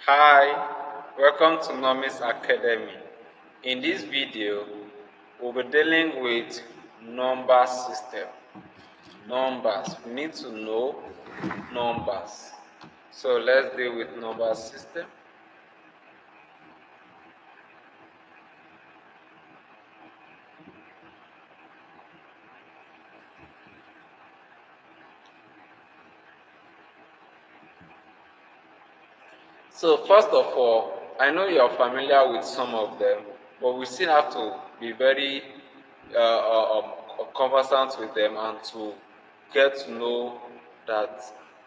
Hi, welcome to Nomis Academy. In this video, we'll be dealing with number system. Numbers. We need to know numbers. So let's deal with number system. So first of all, I know you are familiar with some of them, but we still have to be very conversant with them and to get to know that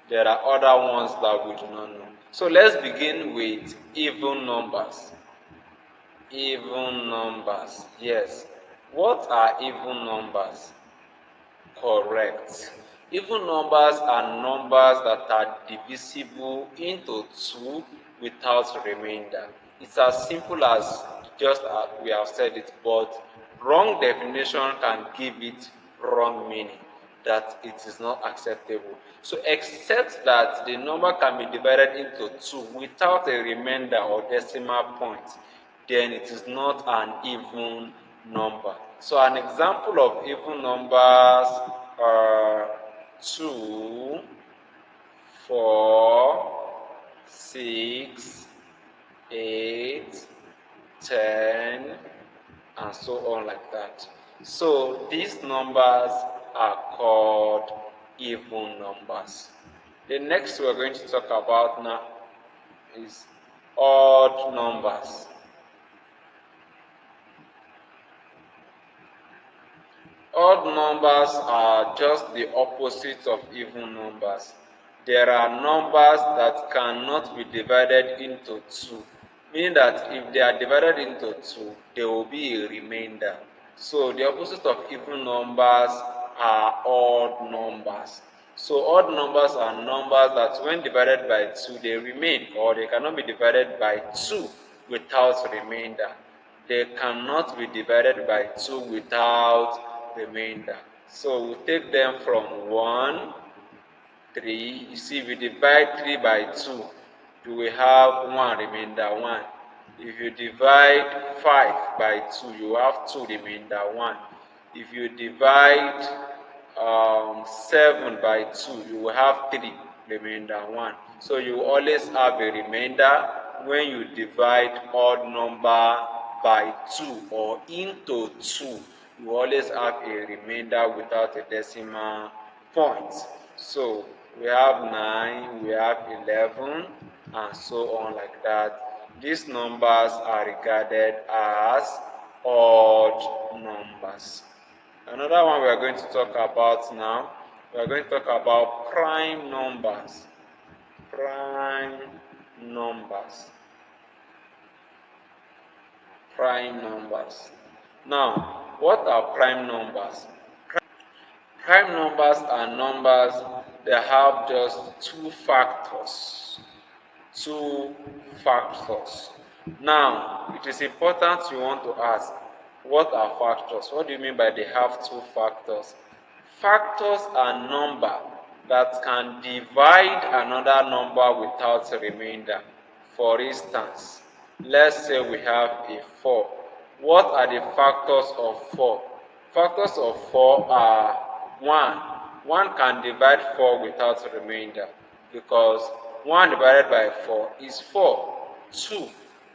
there are other ones that we do not know. So let's begin with even numbers. Even numbers, yes. What are even numbers? Correct. Even numbers are numbers that are divisible into two without remainder. It's as simple as just as we have said it, but wrong definition can give it wrong meaning, that it is not acceptable. So except that the number can be divided into two without a remainder or decimal point, then it is not an even number. So an example of even numbers are 2, 4, 6, 8, 10, and so on like that. So these numbers are called even numbers. The next we're going to talk about now is odd numbers. Odd numbers are just the opposite of even numbers. There are numbers that cannot be divided into two, meaning that if they are divided into two, there will be a remainder. So the opposite of even numbers are odd numbers. So odd numbers are numbers that when divided by two, they remain, or they cannot be divided by two without remainder. They cannot be divided by two without remainder. So we take them from 1, 3. You see, if you divide 3 by 2, you will have 1 remainder 1. If you divide 5 by 2, you have 2 remainder 1. If you divide 7 by 2, you will have 3 remainder 1. So you always have a remainder when you divide odd number by 2 or into 2. You always have a remainder without a decimal point. So we have 9, we have 11, and so on like that. These numbers are regarded as odd numbers. Another one we are going to talk about now, we are going to talk about prime numbers. Prime numbers. Prime numbers. Now, what are prime numbers? Prime numbers are numbers that have just two factors. Two factors. Now, it is important you want to ask, what are factors? What do you mean by they have two factors? Factors are number that can divide another number without a remainder. For instance, let's say we have a 4. What are the factors of 4? Factors of 4 are 1. 1 can divide 4 without a remainder because 1 divided by 4 is 4. 2.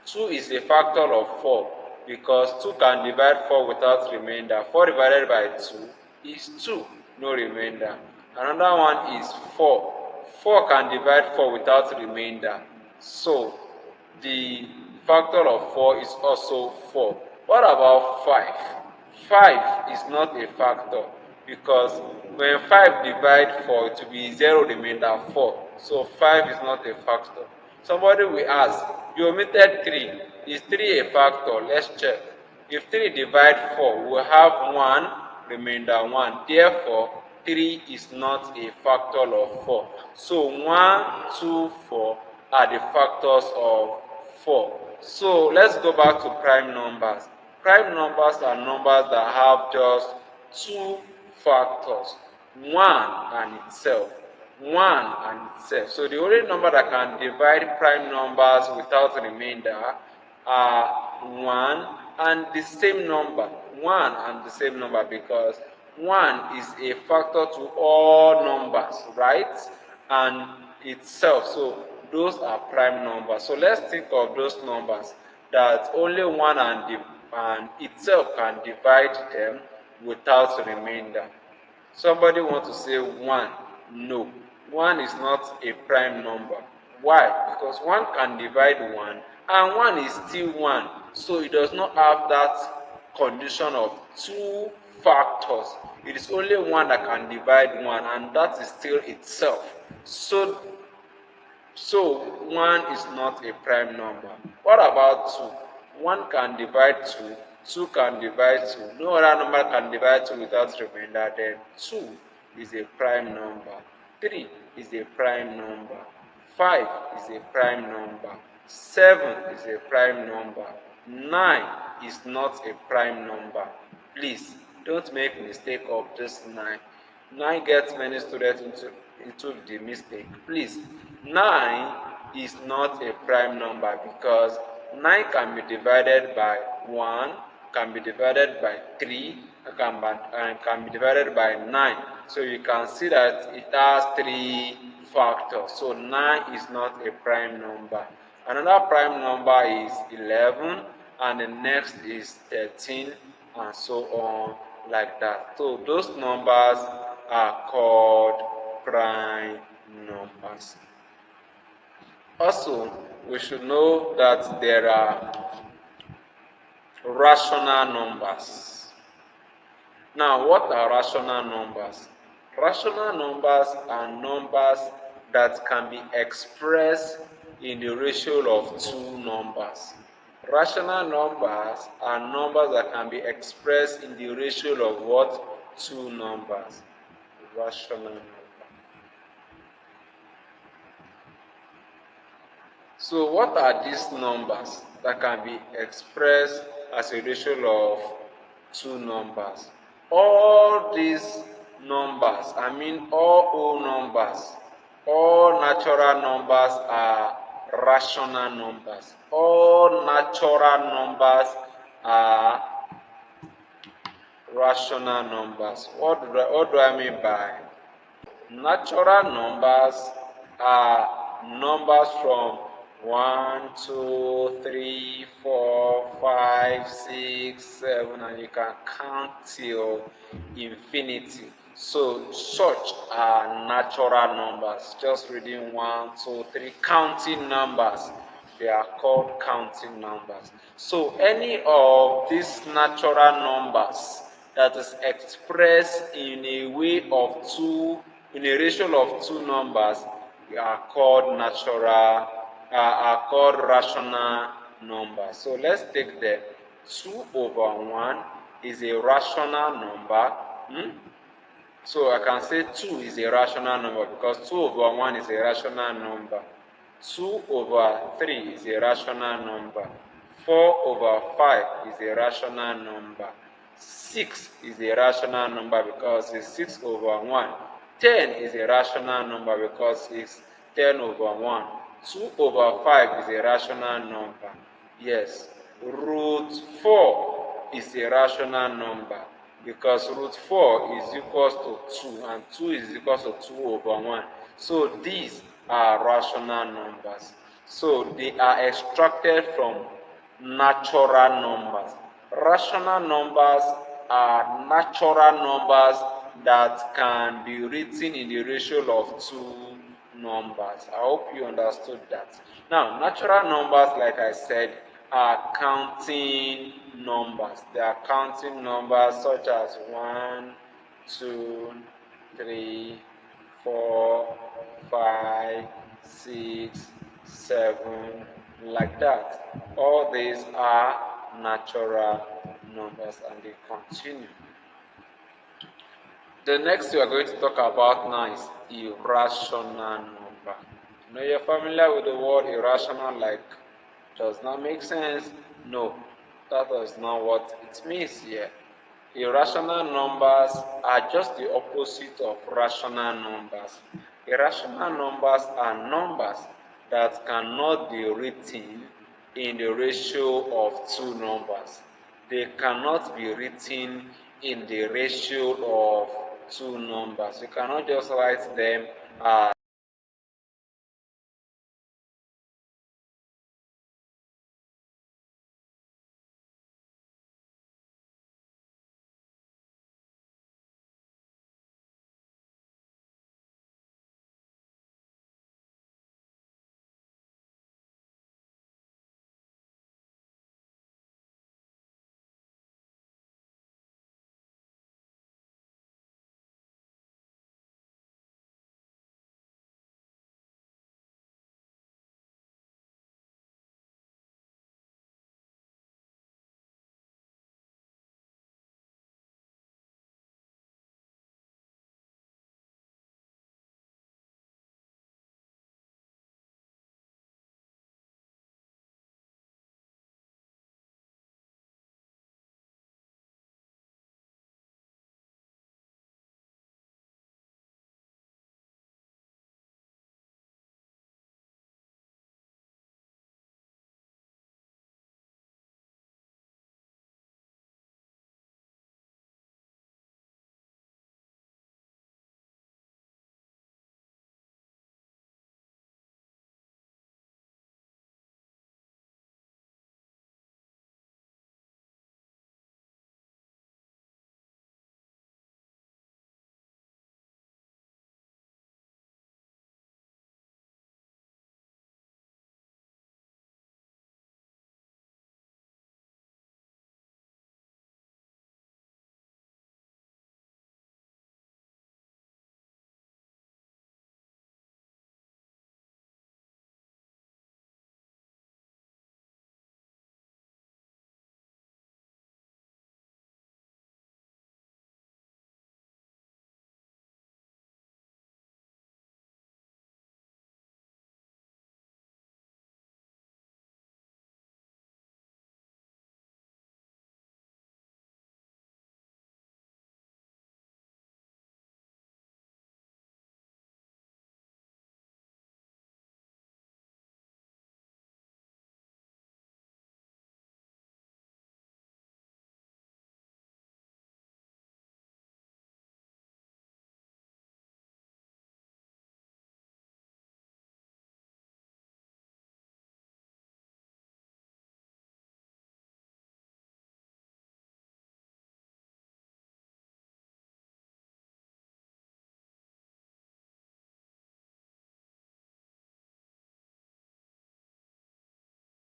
2 is a factor of 4 because 2 can divide 4 without remainder. 4 divided by 2 is 2, no remainder. Another one is 4. 4 can divide 4 without remainder. So the factor of 4 is also 4. What about 5? 5 is not a factor because when 5 divide 4, it will be 0 remainder 4. So 5 is not a factor. Somebody will ask, you omitted 3. Is 3 a factor? Let's check. If 3 divide 4, we will have 1 remainder 1. Therefore, 3 is not a factor of 4. So 1, 2, 4 are the factors of 4. So let's go back to prime numbers. Prime numbers are numbers that have just two factors. 1 and itself. 1 and itself. So the only number that can divide prime numbers without remainder are 1 and the same number. 1 and the same number, because 1 is a factor to all numbers, right? And itself. So those are prime numbers. So let's think of those numbers that only 1 and itself can divide them without remainder. Somebody wants to say 1. No, 1 is not a prime number. Why? Because 1 can divide 1 and 1 is still 1. So it does not have that condition of two factors. It is only 1 that can divide 1 and that is still itself. So 1 is not a prime number. What about 2? 1 can divide 2, 2 can divide 2. No other number can divide 2 without remainder. Then 2 is a prime number. 3 is a prime number. 5 is a prime number. 7 is a prime number. 9 is not a prime number. Please, don't make mistake of this 9. 9 gets many students into the mistake. Please, 9 is not a prime number because 9 can be divided by 1, can be divided by 3, and can be divided by 9. So you can see that it has 3 factors. So 9 is not a prime number. Another prime number is 11, and the next is 13, and so on like that. So those numbers are called prime numbers. Also, we should know that there are rational numbers. Now, what are rational numbers? Rational numbers are numbers that can be expressed in the ratio of two numbers. Rational numbers are numbers that can be expressed in the ratio of what? Two numbers. Rational number. So what are these numbers that can be expressed as a ratio of two numbers? All these numbers, all whole numbers, all natural numbers are rational numbers. All natural numbers are rational numbers. What do I mean by natural numbers? Are numbers from 1, 2, 3, 4, 5, 6, 7, and you can count till infinity. So such are natural numbers. Just reading 1, 2, 3, counting numbers. They are called counting numbers. So any of these natural numbers that is expressed in a way of two, in a ratio of two numbers, are called rational numbers. So let's take them. 2 over 1 is a rational number. So I can say 2 is a rational number because 2 over 1 is a rational number. 2 over 3 is a rational number. 4 over 5 is a rational number. 6 is a rational number because it's 6 over 1. 10 is a rational number because it's 10 over 1. 2 over 5 is a rational number. Yes. Root 4 is a rational number because root 4 is equals to 2 and 2 is equals to 2 over 1. So these are rational numbers. So they are extracted from natural numbers. Rational numbers are natural numbers that can be written in the ratio of two numbers. I hope you understood that. Now, natural numbers, like I said, are counting numbers. They are counting numbers such as 1, 2, 3, 4, 5, 6, 7, like that. All these are natural numbers and they continue. The next we are going to talk about now is irrational number. Now you're familiar with the word irrational, like does not make sense? No, that is not what it means here. Irrational numbers are just the opposite of rational numbers. Irrational numbers are numbers that cannot be written in the ratio of two numbers. They cannot be written in the ratio of two numbers. You cannot just write them as